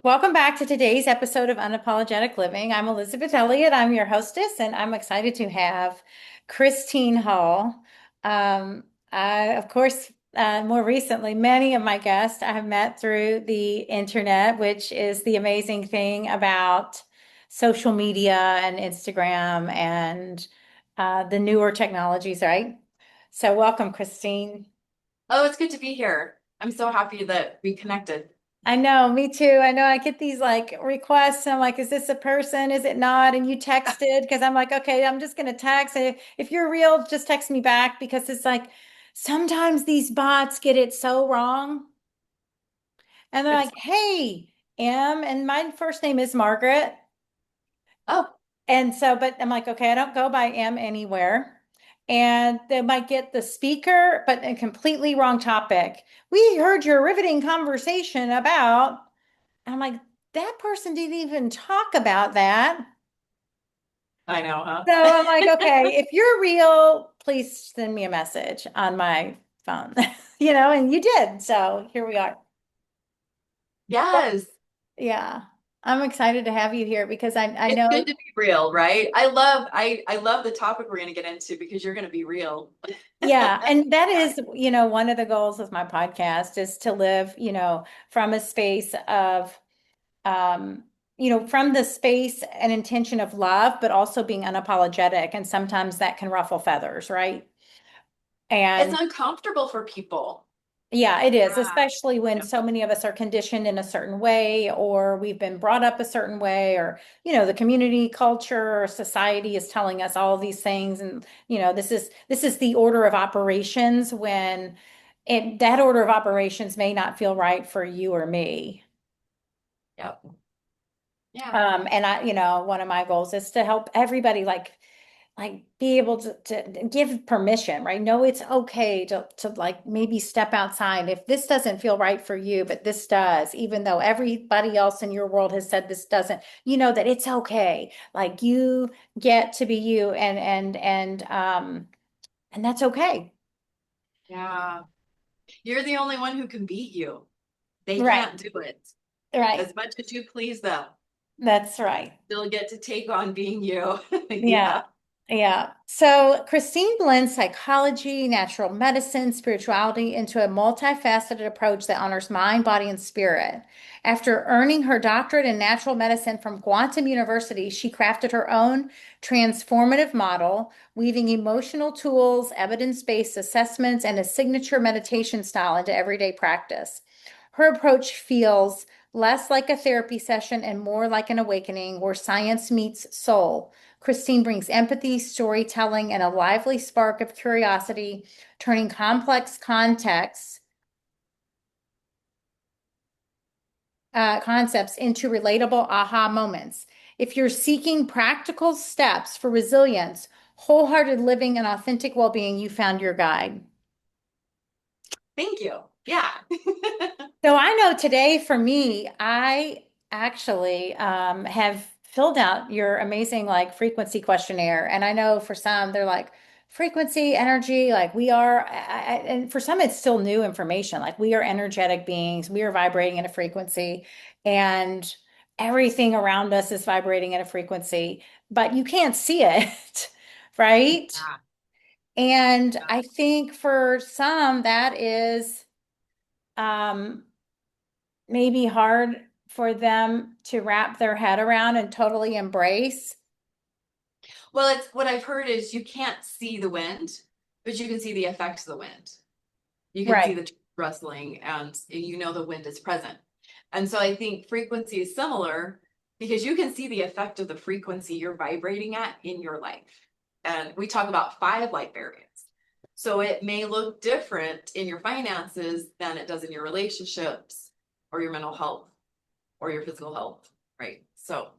Welcome back to today's episode of Unapologetic Living. I'm Elizabeth Elliott. I'm your hostess, and I'm excited to have Cristine Hull. Of course, more recently, many of my guests I have met through the internet, which is the amazing thing about social media and Instagram and the newer technologies, right? So, welcome, Cristine. Oh, it's good to be here. I'm so happy that we connected. I know, me too. I know I get these like requests. And I'm like, is this a person? Is it not? And you texted because I'm like, okay, I'm just going to text. And if you're real, just text me back because it's like sometimes these bots get it so wrong. And they're It's like, hey, and my first name is Margaret. oh, And so, but I'm like, okay, I don't go by M anywhere. And they might get the speaker, but a completely wrong topic. We heard your riveting conversation about. I'm like, that person didn't even talk about that. I know, huh? So I'm like, okay, if you're real, please send me a message on my phone, and you did. So here we are. Yes, Yeah. I'm excited to have you here because I it's know, good to be real, right? I love the topic we're going to get into because you're going to be real. yeah. And that Yeah. is, one of the goals of my podcast is to live, from a space of, um, from the space and intention of love, but also being unapologetic. And sometimes that can ruffle feathers, right? It's And uncomfortable for people. yeah, it is, Yeah. especially when Yeah. so many of us are conditioned in a certain way, or we've been brought up a certain way, or, the community culture or society is telling us all these things. And, this is the order of operations when that order of operations may not feel right for you or me. Yep. Yeah. And one of my goals is to help everybody like be able to give permission, right? Know it's okay to like maybe step outside if this doesn't feel right for you, but this does, even though everybody else in your world has said this doesn't, that it's okay. Like you get to be you and that's okay. Yeah. You're the only one who can beat you. They Right. can't do it. Right. As much as you please them, That's right. they'll get to take on being you. Yeah. Yeah. Yeah. So Christine blends psychology, natural medicine, spirituality into a multifaceted approach that honors mind, body, and spirit. After earning her doctorate in natural medicine from Quantum University, she crafted her own transformative model, weaving emotional tools, evidence-based assessments, and a signature meditation style into everyday practice. Her approach feels less like a therapy session and more like an awakening where science meets soul. Christine brings empathy, storytelling, and a lively spark of curiosity, turning complex concepts into relatable aha moments. If you're seeking practical steps for resilience, wholehearted living, and authentic well-being, you found your guide. Thank you. Yeah. So I know today for me, I actually have filled out your amazing like frequency questionnaire. And I know for some, they're like frequency, energy, like we are, and for some, it's still new information. Like we are energetic beings, we are vibrating at a frequency, and everything around us is vibrating at a frequency, but you can't see it, right? Yeah. And I think for some, that is. Um, maybe hard for them to wrap their head around and totally embrace. Well, it's what I've heard is you can't see the wind, but you can see the effects of the wind. You can see Right. the rustling and you know the wind is present. And so I think frequency is similar because you can see the effect of the frequency you're vibrating at in your life. And we talk about five light variants. So it may look different in your finances than it does in your relationships or your mental health or your physical health, right? So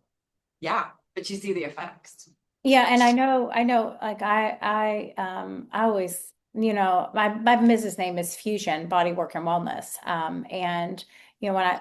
yeah, but you see the effects. Yeah, and I know, like I always, my business name is Fusion Body Work and Wellness. And when I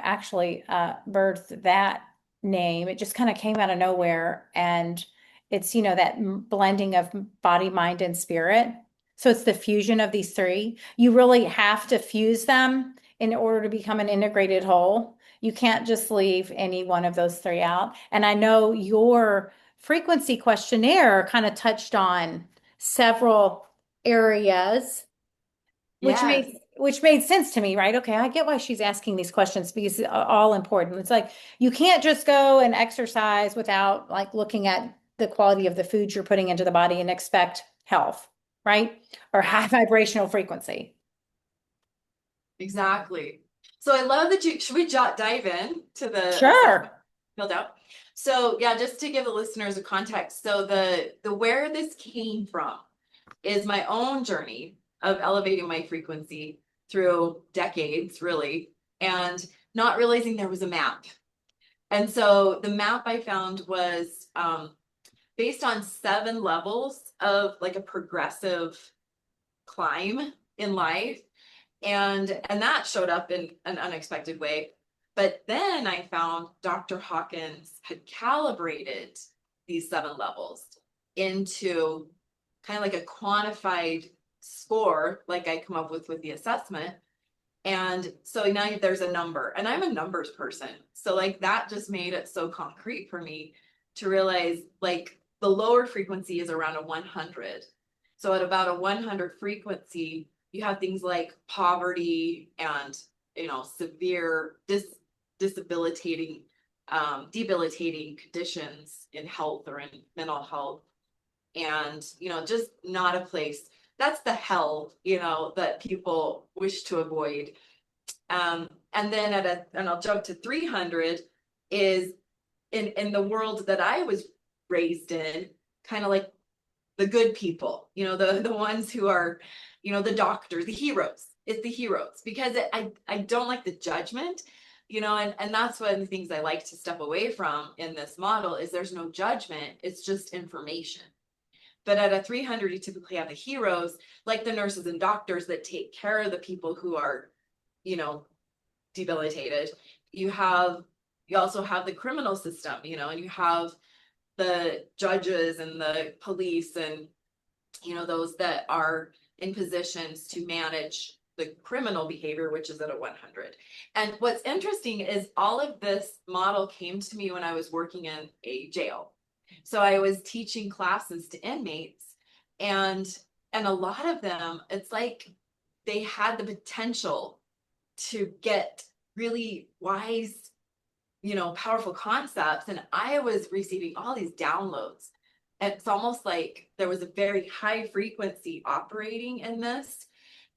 actually birthed that name, it just kind of came out of nowhere. And it's, that blending of body, mind, and spirit. So it's the fusion of these three. You really have to fuse them in order to become an integrated whole. You can't just leave any one of those three out. And I know your frequency questionnaire kind of touched on several areas, Yes, which made sense to me, right? Okay, I get why she's asking these questions because it's all important. It's like you can't just go and exercise without like looking at the quality of the food you're putting into the body and expect health, right? Or high yeah, vibrational frequency. exactly. So I love that should we dive in to the assessment Sure. filled out? So yeah, just to give the listeners a context. So the where this came from is my own journey of elevating my frequency through decades, really, and not realizing there was a map. And so the map I found was based on 7 levels of like a progressive climb in life. And that showed up in an unexpected way. But then I found Dr. Hawkins had calibrated these 7 levels into kind of like a quantified score, like I come up with the assessment. And so now there's a number, and I'm a numbers person. So like that just made it so concrete for me to realize like the lower frequency is around a 100. So at about a 100 frequency, you have things like poverty and severe disabilitating debilitating conditions in health or in mental health, and just not a place. That's the hell that people wish to avoid. And then and I'll jump to 300 is in the world that I was raised in, kind of like the good people, the ones who are, the doctors, the heroes. It's the heroes because I don't like the judgment, and that's one of the things I like to step away from in this model is there's no judgment. It's just information. But at a 300, you typically have the heroes, like the nurses and doctors that take care of the people who are, you know, debilitated. You have, you also have the criminal system, and you have the judges and the police and, those that are in positions to manage the criminal behavior, which is at a 100. And what's interesting is all of this model came to me when I was working in a jail. So I was teaching classes to inmates, and a lot of them, it's like they had the potential to get really wise, powerful concepts. And I was receiving all these downloads. And it's almost like there was a very high frequency operating in this.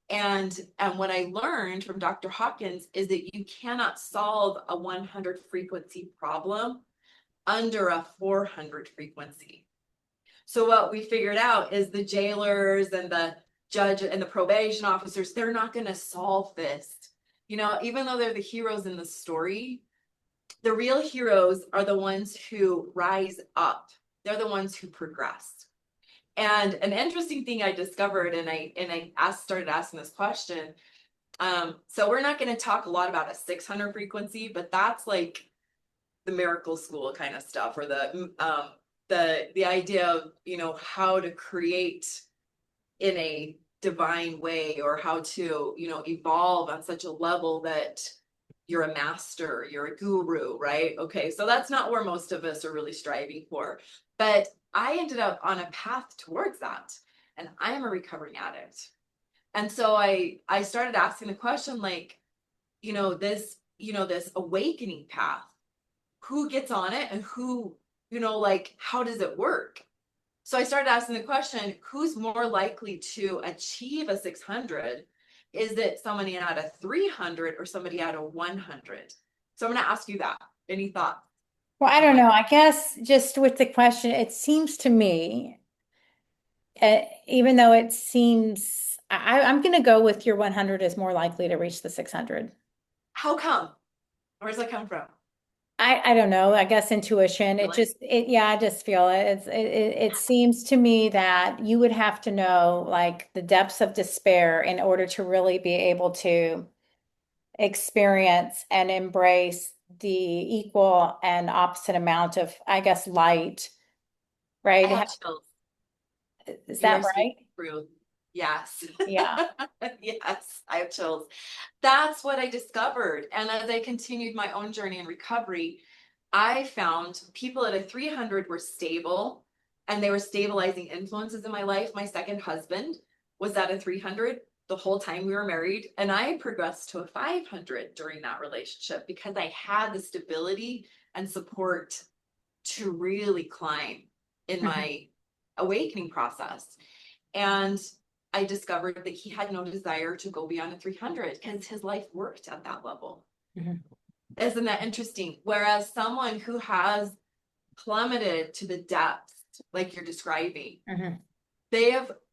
And what I learned from Dr. Hawkins is that you cannot solve a 100 frequency problem under a 400 frequency. So what we figured out is the jailers and the judge and the probation officers, they're not going to solve this. Even though they're the heroes in the story, the real heroes are the ones who rise up. They're the ones who progress. And an interesting thing I discovered, and I started asking this question. So we're not going to talk a lot about a 600 frequency, but that's like the miracle school kind of stuff, or the idea of how to create in a divine way, or how to evolve on such a level that you're a master, you're a guru, right? Okay, so that's not where most of us are really striving for. But I ended up on a path towards that, and I am a recovering addict. And so I started asking the question, like, this awakening path, who gets on it, and who, like, how does it work? So I started asking the question, who's more likely to achieve a 600? Is it somebody at a 300 or somebody at a 100? So I'm going to ask you that. Any thoughts Well, I on don't my know. I guess just with the question, it seems to me, even though it seems, I'm going to go with your 100 is more likely to reach the 600. how come? Where does that come from? I don't know. I guess intuition. Feel it? Yeah, I just feel it. It seems to me that you would have to know like the depths of despair in order to really be able to experience and embrace the equal and opposite amount of, I guess, light, I right? have chills. Is You are that speaking right? truth. Yes. Yeah. Yes, I have chills. That's what I discovered. And as I continued my own journey in recovery, I found people at a 300 were stable and they were stabilizing influences in my life. My second husband was at a 300 the whole time we were married. And I progressed to a 500 during that relationship because I had the stability and support to really climb in Mhm. my awakening process. And I discovered that he had no desire to go beyond a 300 because his life worked at that level. Mhm. Isn't that interesting? Whereas someone who has plummeted to the depths, like you're describing, Mhm.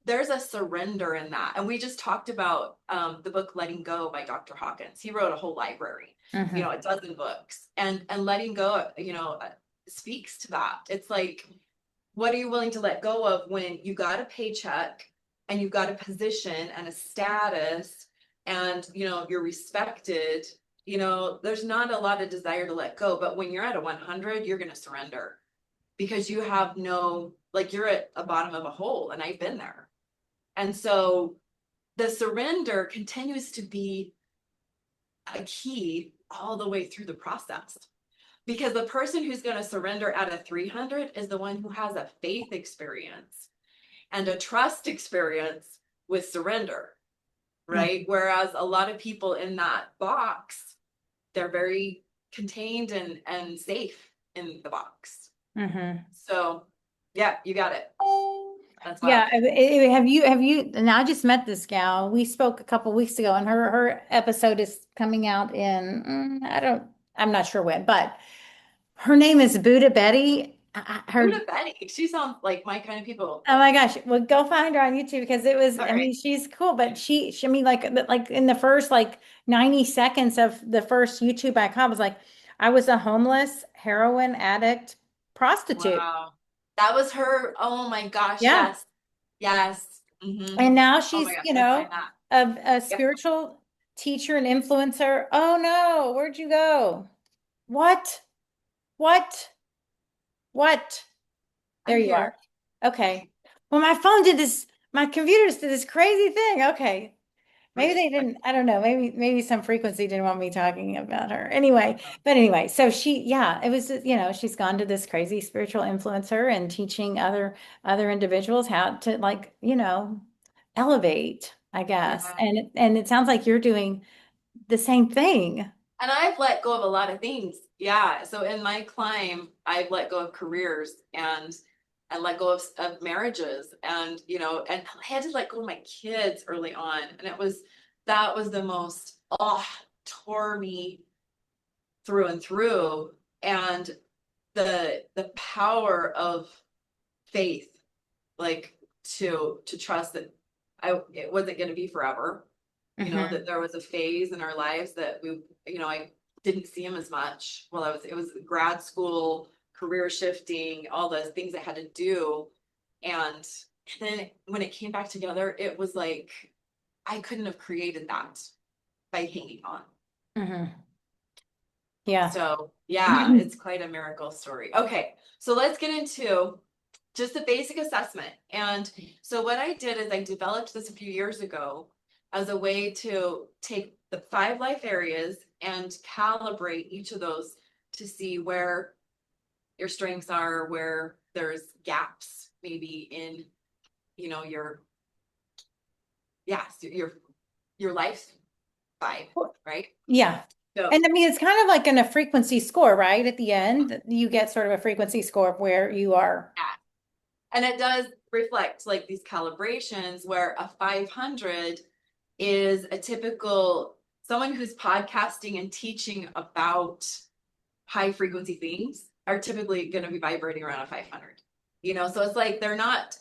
there's a surrender in that. And we just talked about the book Letting Go by Dr. Hawkins. He wrote a whole library, Mhm. a dozen books. And letting go, speaks to that. It's like, what are you willing to let go of when you got a paycheck and you've got a position and a status and you're respected? There's not a lot of desire to let go, but when you're at a 100, you're going to surrender because you have no, like, you're at a bottom of a hole, and I've been there. And so the surrender continues to be a key all the way through the process, because the person who's going to surrender at a 300 is the one who has a faith experience and a trust experience with surrender, right? Whereas a lot of people in that box, they're very contained and safe in the box. Mhm. So, yeah, you got it. That's Yeah, wild. have you, and I just met this gal. We spoke a couple weeks ago, and her episode is coming out in, I'm not sure when, but her name is Buddha Betty. Her Buddha Betty, she sounds like my kind of people. Oh my gosh. Well, go find her on YouTube because it was, All I right. mean, she's cool, but I mean, like in the first like 90 seconds of the first YouTube I caught was like, I was a homeless heroin addict prostitute. Wow. That was her. Oh my gosh. Yeah. Yes. Yes. And now Oh my she's, gosh. I find that. a Yep. spiritual teacher and influencer. Oh no, where'd you go? What? What? What? There I'm you are. here. Okay. Okay. Well, my computers did this crazy thing. Okay. Maybe Okay. they Okay. didn't, I don't know. Maybe some frequency didn't want me talking about her. Anyway, so yeah, it was, she's gone to this crazy spiritual influencer and teaching other individuals how to like, elevate, I guess. Yeah. And it sounds like you're doing the same thing. And I've let go of a lot of things. Yeah. So in my climb, I've let go of careers and let go of marriages and I had to let go of my kids early on. And that was the most, tore me through and through. And the power of faith, like to trust that it wasn't going to be forever, Hmm. that there was a phase in our lives that I didn't see him as much. Well, it was grad school, career shifting, all those things I had to do. And then when it came back together, it was like I couldn't have created that by hanging on. Hmm. Yeah. So yeah, it's quite a miracle story. Okay, so let's get into just a basic assessment. And so what I did is I developed this a few years ago as a way to take the 5 life areas and calibrate each of those to see where your strengths are, where there's gaps maybe in, your, yes, your life vibe, right? Yeah. So And I mean, it's kind of like in a frequency score, right? At the end, you get sort of a frequency score of where you are. yeah. And it does reflect like these calibrations where a 500 is a typical someone who's podcasting and teaching about high frequency things are typically going to be vibrating around a 500. So it's like they're not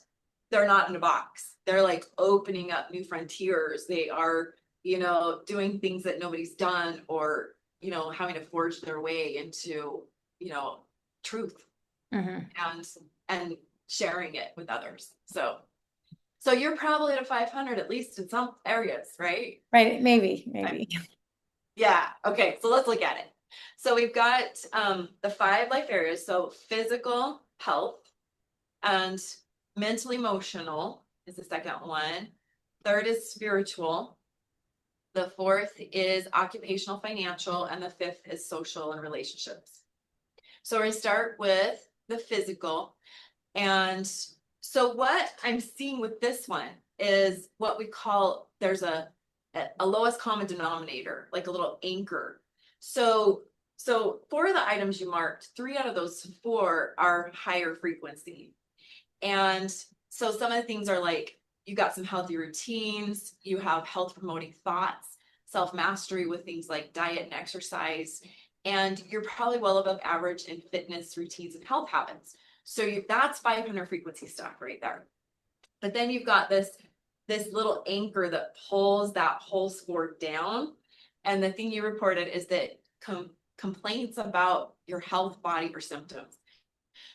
in a box. They're like opening up new frontiers. They are, doing things that nobody's done, or having to forge their way into, truth Hmm. and and sharing it with others. So you're probably at a 500 at least in some areas, right? Right? Maybe, I, maybe. yeah. Okay. So let's look at it. So we've got the 5 life areas. So physical health and mental emotional is the second one. third is spiritual, the fourth is occupational financial, and the fifth is social and relationships. So we start with the physical. And so what I'm seeing with this one is what we call, there's a lowest common denominator, like a little anchor. So four of the items you marked, three out of those four are higher frequency. And so some of the things are like, you got some healthy routines, you have health promoting thoughts, self mastery with things like diet and exercise, and you're probably well above average in fitness routines and health habits. So that's 500 frequency stuff right there. But then you've got this little anchor that pulls that whole score down. And the thing you reported is that complaints about your health, body, or symptoms.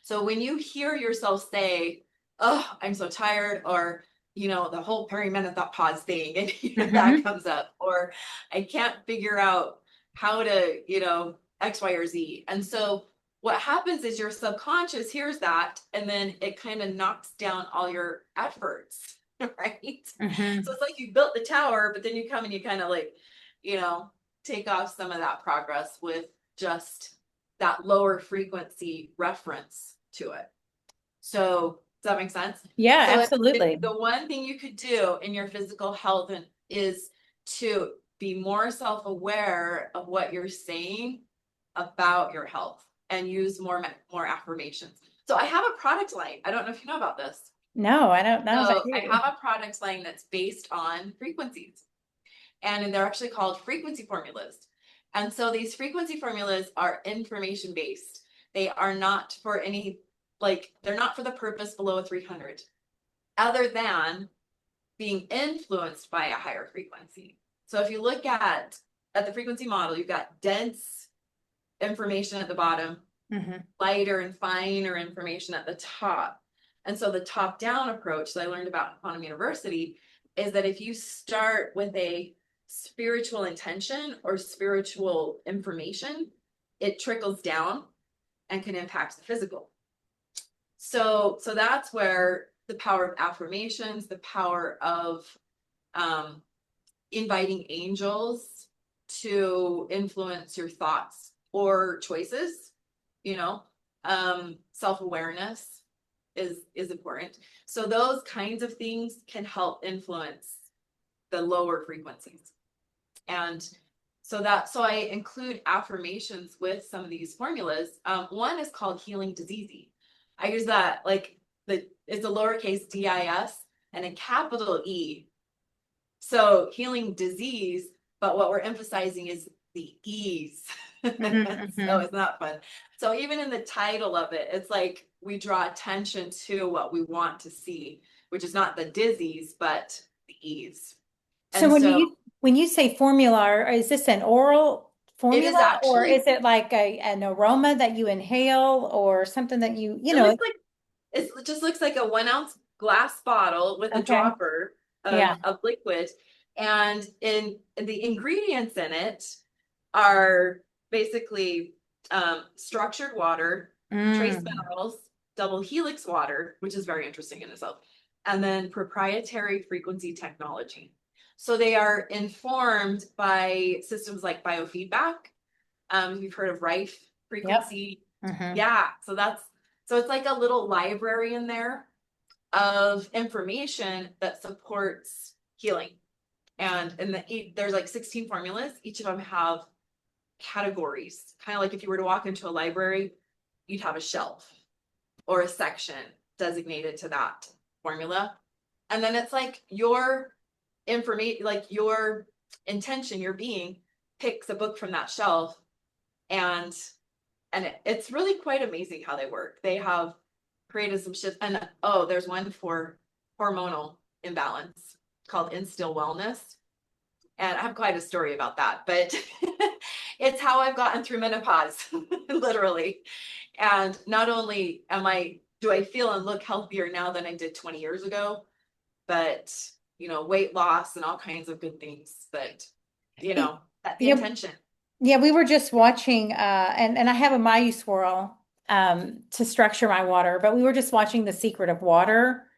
So when you hear yourself say, "Oh, I'm so tired," or the whole perimenopause thing, and that Hmm. comes up, or I can't figure out how to, X, Y, or Z. And so what happens is your subconscious hears that, and then it kind of knocks down all your efforts, right? So Hmm. it's like you built the tower, but then you come and you kind of like, you know, take off some of that progress with just that lower frequency reference to it. So does that make sense? Yeah, So if absolutely. the one thing you could do in your physical health is to be more self-aware of what you're saying about your health and use more affirmations. So I have a product line. I don't know if you know about this. No, I don't know if I So I do. have a product line that's based on frequencies, and they're actually called frequency formulas. And so these frequency formulas are information based. They are not for any, like, they're not for the purpose below a 300, other than being influenced by a higher frequency. So if you look at the frequency model, you've got dense information at the bottom, Hmm. lighter and finer information at the top. And so the top down approach that I learned about in Quantum University is that if you start with a spiritual intention or spiritual information, it trickles down and can impact the physical. So that's where the power of affirmations, the power of um, inviting angels to influence your thoughts or choices, you know, self-awareness is important. So those kinds of things can help influence the lower frequencies. And so I include affirmations with some of these formulas. One is called healing disease. I use that like it's a lowercase dis and a capital E. So healing disease, but what we're emphasizing is the ease. Hmm. So Hmm. it's not fun. So even in the title of it, it's like we draw attention to what we want to see, which is not the disease, but the ease. So And so when you say formula, is this an oral it formula is or actually, is it like an aroma that you inhale or something that you it know? looks like it just looks like a 1 ounce glass bottle with a Okay. dropper Yeah. of liquid. And in the ingredients in it are basically structured water, trace Mm. minerals, double helix water, which is very interesting in itself, and then proprietary frequency technology. So they are informed by systems like biofeedback. You've heard of Rife Yep. frequency. Hmm. Yeah, so it's like a little library in there of information that supports healing. And there's like 16 formulas. Each of them have categories. Kind of like if you were to walk into a library, you'd have a shelf or a section designated to that formula. And then it's like your information, like your intention, your being picks a book from that shelf, and it's really quite amazing how they work. They have created some shifts, and oh, there's one for hormonal imbalance called Instill Wellness, and I have quite a story about that, but it's how I've gotten through menopause, literally. And not only do I feel and look healthier now than I did 20 years ago, but weight loss and all kinds of good things. But that's the Yeah, intention. yeah, we were just watching and I have a Mayu swirl to structure my water, but we were just watching The Secret of Water.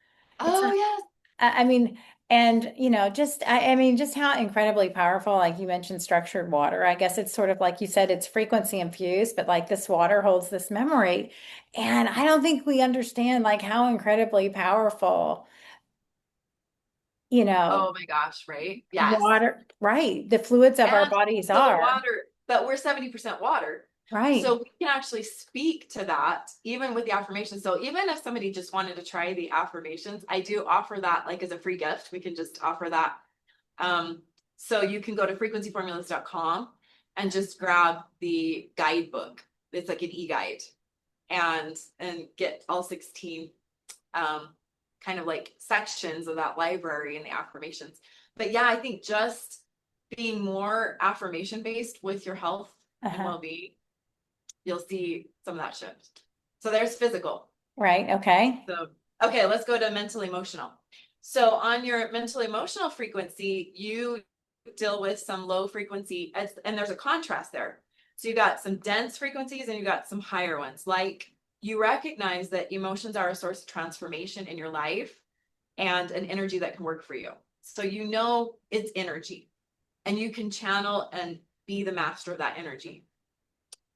It's Oh yes. I mean, And, just, I mean, just how incredibly powerful, like you mentioned, structured water. I guess it's sort of like you said, it's frequency infused, but like this water holds this memory. And I don't think we understand like how incredibly powerful, you know, Oh my gosh, right? Yes. water, right? The fluids of our And bodies so the are, water, but we're 70% water. right? So we can actually speak to that even with the affirmations. So even if somebody just wanted to try the affirmations, I do offer that like as a free gift. We can just offer that. So you can go to frequencyformulas.com and just grab the guidebook. It's like an e-guide and get all 16 um, kind of like sections of that library and the affirmations. But yeah, I think just being more affirmation based with your health and Uh-huh. well-being, you'll see some of that shift. So there's physical. Right. Okay. So, okay, let's go to mental emotional. So on your mental emotional frequency, you deal with some low frequency, and there's a contrast there. So you got some dense frequencies and you got some higher ones. Like you recognize that emotions are a source of transformation in your life and an energy that can work for you. So you know it's energy and you can channel and be the master of that energy.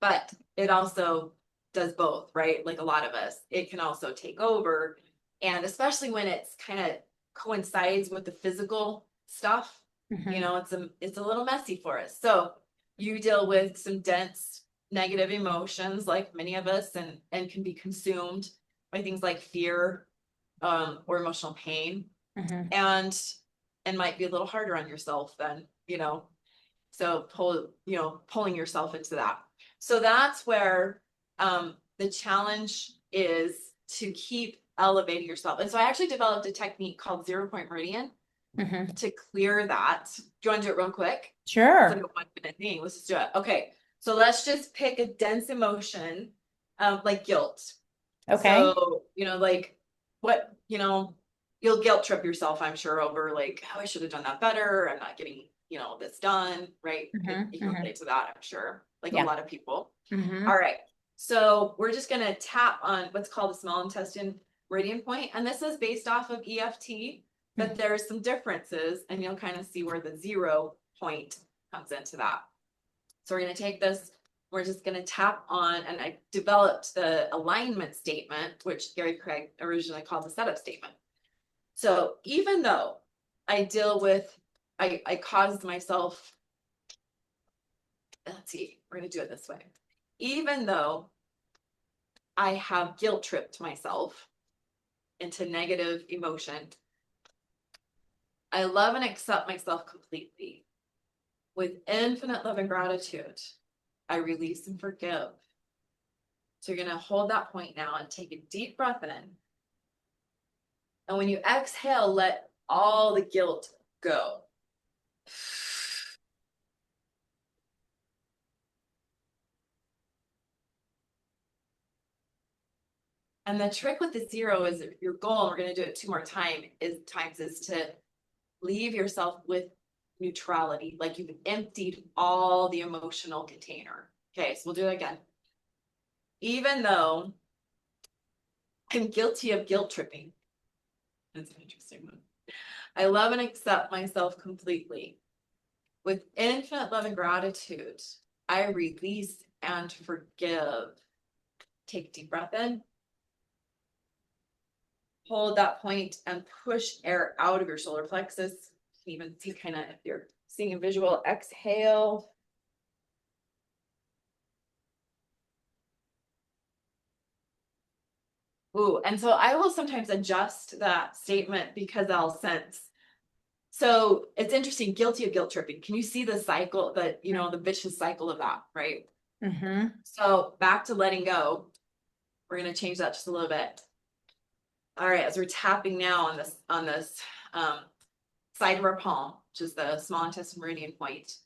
But it also does both, right? Like a lot of us, it can also take over. And especially when it's kind of coincides with the physical stuff, Hmm. it's a little messy for us. So you deal with some dense negative emotions like many of us and can be consumed by things like fear or emotional pain Hmm. and might be a little harder on yourself than, so pulling yourself into that. So that's where the challenge is to keep elevating yourself. And so I actually developed a technique called 0 point meridian Hmm. to clear that. Do you want to do it real quick? It's like a Sure. 1 minute thing. Let's just do it. Okay. So let's just pick a dense emotion, like guilt. Okay. So, like what, you'll guilt trip yourself, I'm sure, over like, oh, I should have done that better. I'm not getting, this done, right? Hmm. You can Hmm. relate to that, I'm sure, like a Yeah. lot of people. Hmm. All right. So we're just going to tap on what's called the small intestine meridian point, and this is based off of EFT, but there's some differences, and you'll kind of see where the 0 point comes into that. So we're going to take this, we're just going to tap on, and I developed the alignment statement, which Gary Craig originally called the setup statement. So even though I deal with, I caused myself, let's see, we're going to do it this way. Even though I have guilt tripped myself into negative emotion, I love and accept myself completely. With infinite love and gratitude, I release and forgive. So you're going to hold that point now and take a deep breath in. And when you exhale, let all the guilt go. And the trick with the 0 is your goal, and we're going to do it 2 more times, is to leave yourself with neutrality, like you've emptied all the emotional container. Okay, so we'll do it again. Even though I'm guilty of guilt tripping, that's an interesting one. I love and accept myself completely. With infinite love and gratitude, I release and forgive. Take a deep breath in. Hold that point and push air out of your solar plexus. You can even see kind of if you're seeing a visual, exhale. Ooh, and so I will sometimes adjust that statement because I'll sense. So it's interesting, guilty of guilt tripping. Can you see the cycle that, the vicious cycle of that, right? Hmm. So back to letting go. We're going to change that just a little bit. All right, as we're tapping now on this side of our palm, which is the small intestine meridian point.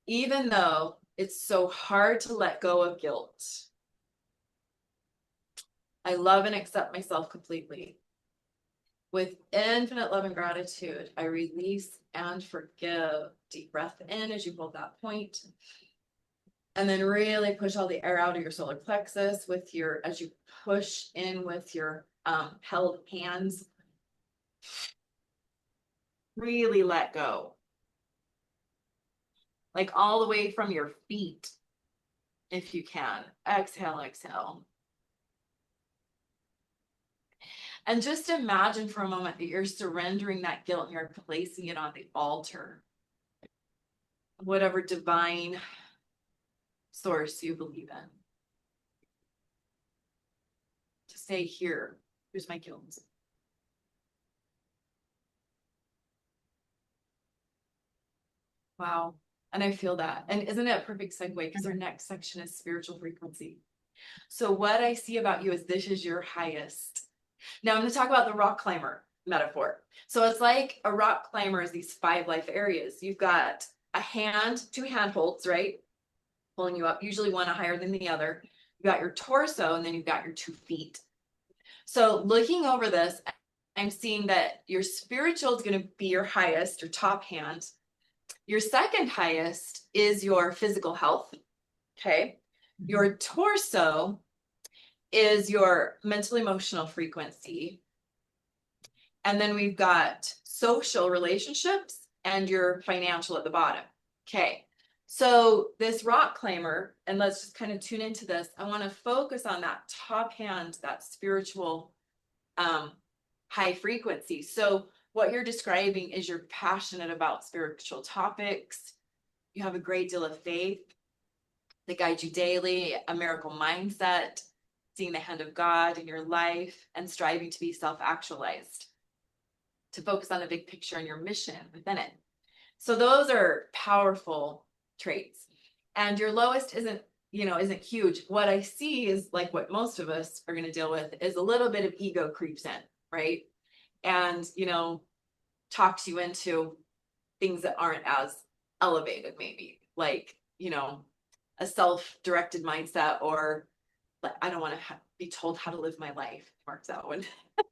Even though it's so hard to let go of guilt, I love and accept myself completely. With infinite love and gratitude, I release and forgive. Deep breath in as you hold that point. And then really push all the air out of your solar plexus as you push in with your held hands. Really let go. Like all the way from your feet, if you can. Exhale, exhale. And just imagine for a moment that you're surrendering that guilt and you're placing it on the altar. Whatever divine source you believe in. To say, here's my guilt. Wow. And I feel that. And isn't it a perfect segue? Because our next section is spiritual frequency. So what I see about you is this is your highest. Now I'm going to talk about the rock climber metaphor. So it's like a rock climber is these 5 life areas. You've got a hand, 2 handholds, right? Pulling you up, usually one higher than the other. You've got your torso, and then you've got your 2 feet. So looking over this, I'm seeing that your spiritual is going to be your highest, your top hand. Your second highest is your physical health. Okay. Your torso is your mental emotional frequency. And then we've got social relationships and your financial at the bottom. Okay. So this rock climber, and let's just kind of tune into this. I want to focus on that top hand, that spiritual high frequency. So what you're describing is you're passionate about spiritual topics. You have a great deal of faith that guides you daily, a miracle mindset, seeing the hand of God in your life, and striving to be self-actualized, to focus on the big picture and your mission within it. So those are powerful traits. And your lowest isn't huge. What I see is like what most of us are going to deal with is a little bit of ego creeps in, right? And, talks you into things that aren't as elevated, maybe like, a self-directed mindset, or like, I don't want to be told how to live my life. Mark that one.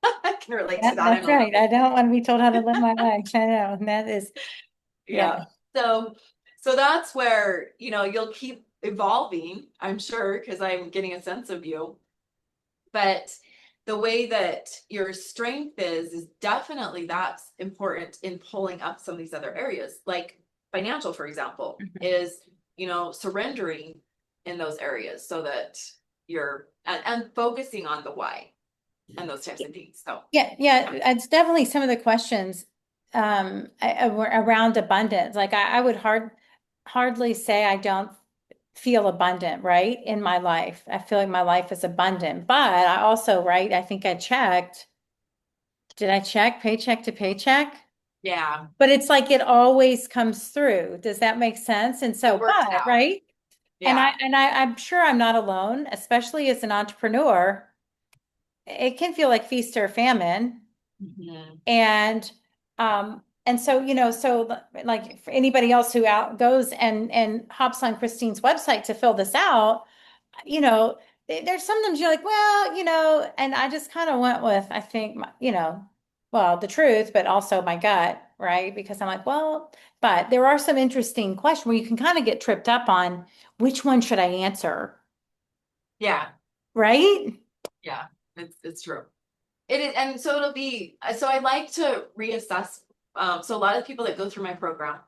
I can relate to that. That's right. I don't want to be told how to live my life. I know. And that is, yeah. Yeah. So that's where, you'll keep evolving, I'm sure, because I'm getting a sense of you. But the way that your strength is definitely that's important in pulling up some of these other areas, like financial, for example, is, surrendering in those areas so that you're and focusing on the why and those types of things. So Yeah, it's definitely some of the questions around abundance. Like I would hardly say I don't feel abundant, right, in my life. I feel like my life is abundant, but I also, right, I think I checked. Did I check paycheck to paycheck? yeah, But it's like it always comes through. Does that make sense? And so, it works out. right? And Yeah. I'm sure I'm not alone, especially as an entrepreneur. It can feel like feast or famine. Mhm. And so, so like for anybody else who goes and hops on Christine's website to fill this out, there's sometimes you're like, well, and I just kind of went with, I think, well, the truth, but also my gut, right? Because I'm like, well, but there are some interesting questions where you can kind of get tripped up on which one should I answer, Yeah. right? Yeah. It's true. It is, and so it'll be, so I like to reassess. So a lot of people that go through my program,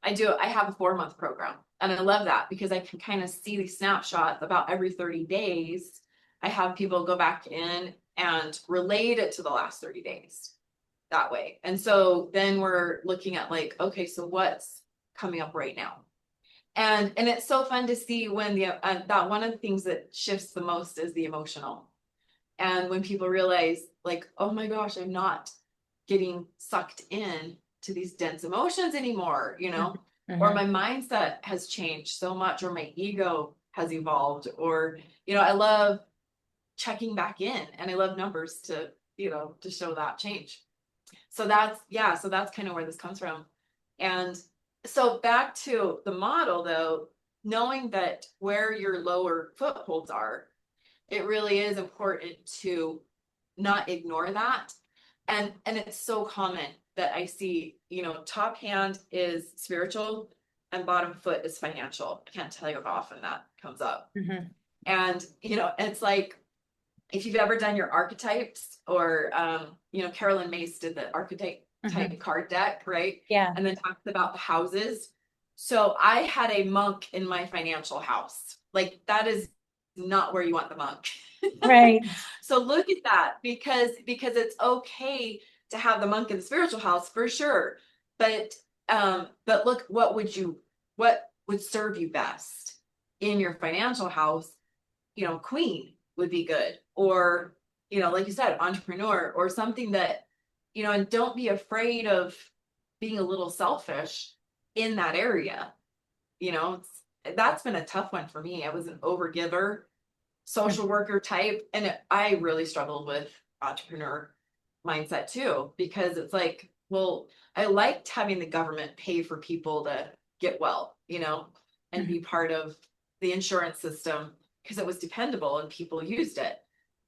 I have a 4-month program, and I love that because I can kind of see these snapshots about every 30 days. I have people go back in and relate it to the last 30 days that way. And so then we're looking at like, okay, so what's coming up right now? And it's so fun to see when that one of the things that shifts the most is the emotional. And when people realize, like, oh my gosh, I'm not getting sucked in to these dense emotions anymore, or Mhm. my mindset has changed so much, or my ego has evolved, or, I love checking back in, and I love numbers to show that change. So that's kind of where this comes from. And so back to the model though, knowing that where your lower footholds are, it really is important to not ignore that. And it's so common that I see, top hand is spiritual and bottom foot is financial. I can't tell you how often that comes up. Mhm. And, it's like if you've ever done your archetypes or, Carolyn Mace did the archetype Mhm. type card deck, right? Yeah. And then talked about the houses. So I had a monk in my financial house. Like that is not where you want the monk. Right. So look at that because it's okay to have the monk in the spiritual house for sure. But look, what would serve you best in your financial house? Queen would be good. Or, like you said, entrepreneur or something that, and don't be afraid of being a little selfish in that area. That's been a tough one for me. I was an overgiver, social worker type, and I really struggled with entrepreneur mindset too, because it's like, well, I liked having the government pay for people to get well, and Mhm. be part of the insurance system because it was dependable and people used it.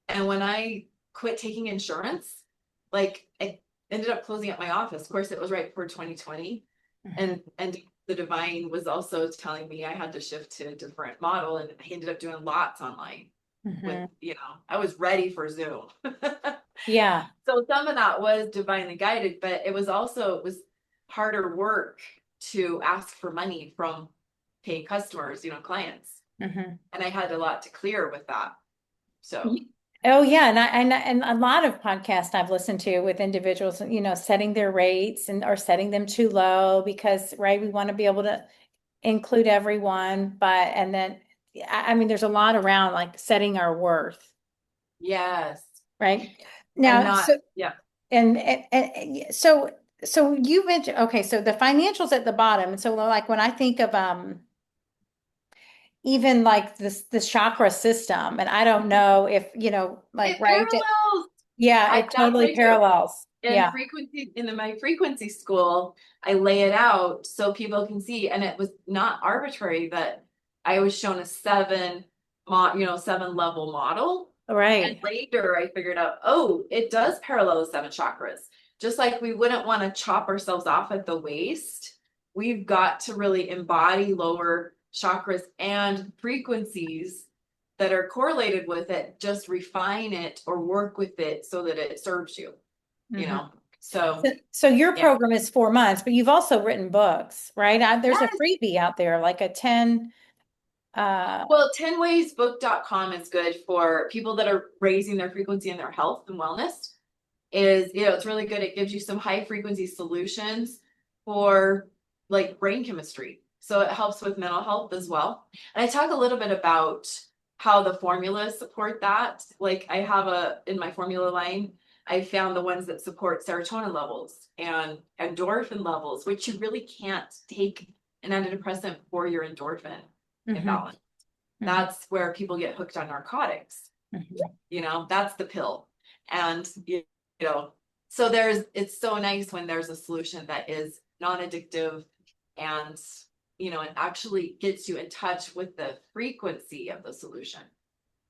And when I quit taking insurance, like I ended up closing up my office. Of course, it was right before 2020. Mhm. And the divine was also telling me I had to shift to a different model. And I ended up doing lots online with, Mhm. I was ready for Zoom. Yeah. So some of that was divinely guided, but it was harder work to ask for money from paying customers, clients. Mhm. And I had a lot to clear with that. So Oh yeah, and a lot of podcasts I've listened to with individuals, setting their rates and or setting them too low because, right, we want to be able to include everyone, but and then I mean there's a lot around like setting our worth, yes. right? And Now, not, so yeah. so you mentioned okay, so the financials at the bottom. So like when I think of even like this chakra system, and I don't know if, like It right, parallels. yeah, it That's what totally I do. parallels. In Yeah. frequency, in my frequency school, I lay it out so people can see. And it was not arbitrary that I was shown a seven level model. And Right. later I figured out, oh, it does parallel the seven chakras. Just like we wouldn't want to chop ourselves off at the waist, we've got to really embody lower chakras and frequencies that are correlated with it, just refine it or work with it so that it serves you, you Mhm. know? So, So your yeah. program is 4 months, but you've also written books, right? There's a Yes. freebie out there, like a 10, uh, Well, 10waysbook.com is good for people that are raising their frequency in their health and wellness. It's really good. It gives you some high frequency solutions for like brain chemistry. So it helps with mental health as well. And I talk a little bit about how the formulas support that. Like I have in my formula line, I found the ones that support serotonin levels and endorphin levels, which you really can't take an antidepressant for your endorphin mhm, imbalance. mhm, That's where people get hooked on narcotics. mhm, That's the pill. And you know, so it's so nice when there's a solution that is non-addictive and it actually gets you in touch with the frequency of the solution.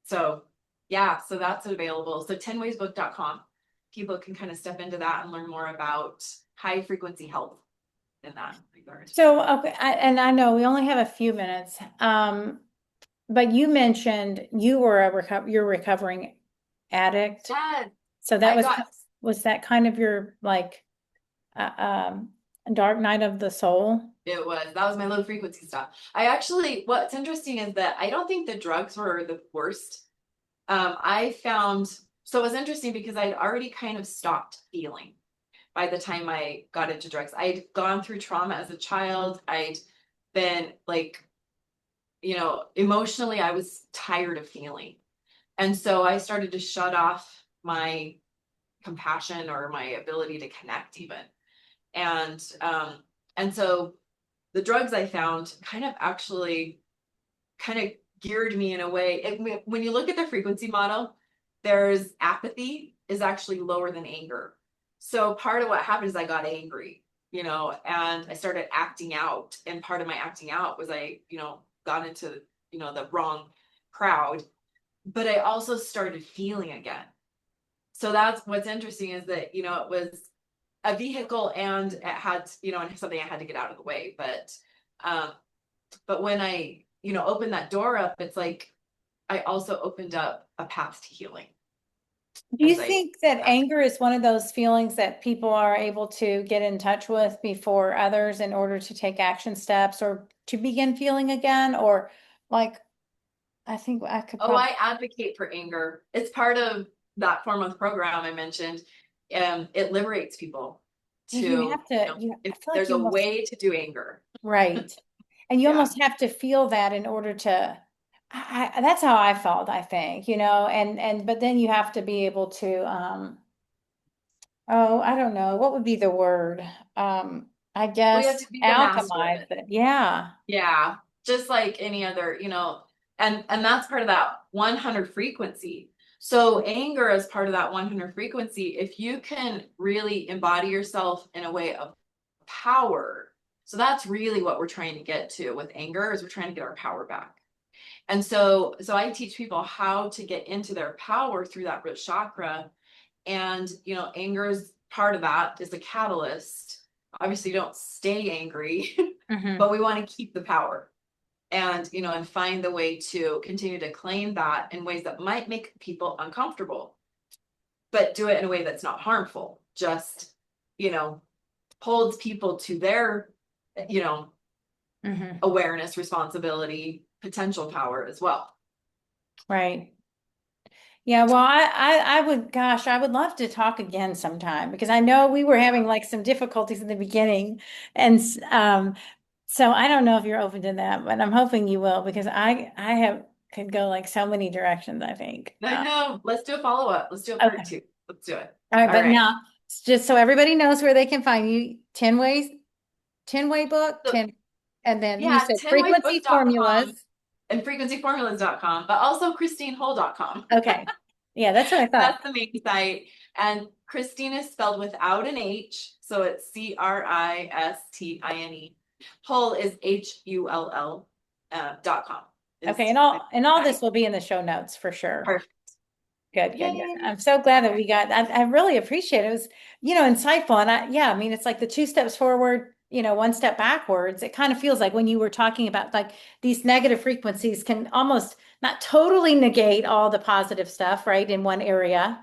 So yeah, so that's available. So 10waysbook.com. People can kind of step into that and learn more about high frequency health in that regard. So, okay, and I know we only have a few minutes, but you mentioned you were you're a recovering addict. Yes, So that I got was that kind of your like uh, um dark night of the soul? that was my low frequency stuff. What's interesting is that I don't think the drugs were the worst. I found, so it was interesting because I'd already kind of stopped feeling by the time I got into drugs. I'd gone through trauma as a child. I'd been like, emotionally, I was tired of feeling. And so I started to shut off my compassion or my ability to connect even. And so the drugs I found kind of actually kind of geared me in a way. When you look at the frequency model, there's apathy is actually lower than anger. So part of what happened is I got angry, and I started acting out. And part of my acting out was got into, the wrong crowd, but I also started feeling again. So that's what's interesting is that, it was a vehicle and it had, and something I had to get out of the way. Um, but when I, opened that door up, it's like I also opened up a path to healing. Do you insight. think that anger is one of those feelings that people are able to get in touch with before others in order to take action steps or to begin feeling again? Or like, I think I could Oh, probably, I advocate for anger. It's part of that form of program I mentioned. It liberates people yeah, to, you have to, I if feel like there's you a almost, way to do anger. right. And you Yeah. almost have to feel that in order to, that's how I felt, I think, but then you have to be able to, oh, I don't know, what would be the word? I We have guess to be the master of alchemize it. it. Yeah. Yeah. Just like any other, and that's part of that 100 frequency. So anger is part of that 100 frequency. If you can really embody yourself in a way of power, so that's really what we're trying to get to with anger is we're trying to get our power back. And so I teach people how to get into their power through that root chakra. And, anger is part of that, is a catalyst. Obviously, you don't stay angry, Hmm. but we want to keep the power and, and find the way to continue to claim that in ways that might make people uncomfortable, but do it in a way that's not harmful, just, you know, holds people to their, you know, Hmm. awareness, responsibility, potential power as well. Right. Yeah, well, I would, gosh, I would love to talk again sometime because I know we were having like some difficulties in the beginning. And so I don't know if you're open to that, but I'm hoping you will because I have could go like so many directions, I think. No, no, let's do a follow up. Let's do a part Okay. 2. Let's do it. All right, All but right. now just so everybody knows where they can find you, 10 ways, 10-way book, So 10, and then you yeah, said frequency tenwaybook.com formulas. and frequencyformulas.com, but also ChristineHull.com. Okay. Yeah, that's what I thought. That's the main site. And Christine is spelled without an H, so it's Cristine. Hull is HULL .com Okay, is the and all this site. will be in the show notes for sure. Perfect. Good, good, good. Yay. I'm so glad All that right. we got, I really appreciate it. It was, insightful. And I mean, it's like the two steps forward, one step backwards. It kind of feels like when you were talking about like these negative frequencies can almost not totally negate all the positive stuff, right, in one area,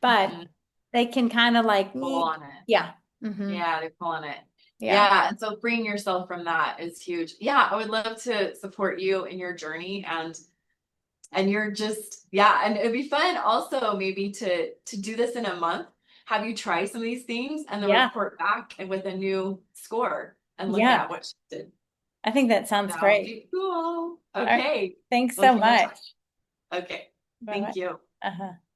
but Mhm. they can kind of like, Pull on it. yeah. Hmm. Yeah, they're pulling it. Yeah. Yeah, and so freeing yourself from that is huge. Yeah, I would love to support you in your journey and you're just yeah, and it'd be fun also maybe to do this in a month, have you try some of these things and then Yeah. report back and with a new score and look Yeah. at what you did. I think that sounds That would great. be cool. All right. Okay. Thanks We'll so keep in much. touch. Okay. Bye bye. Thank you. Uh-huh.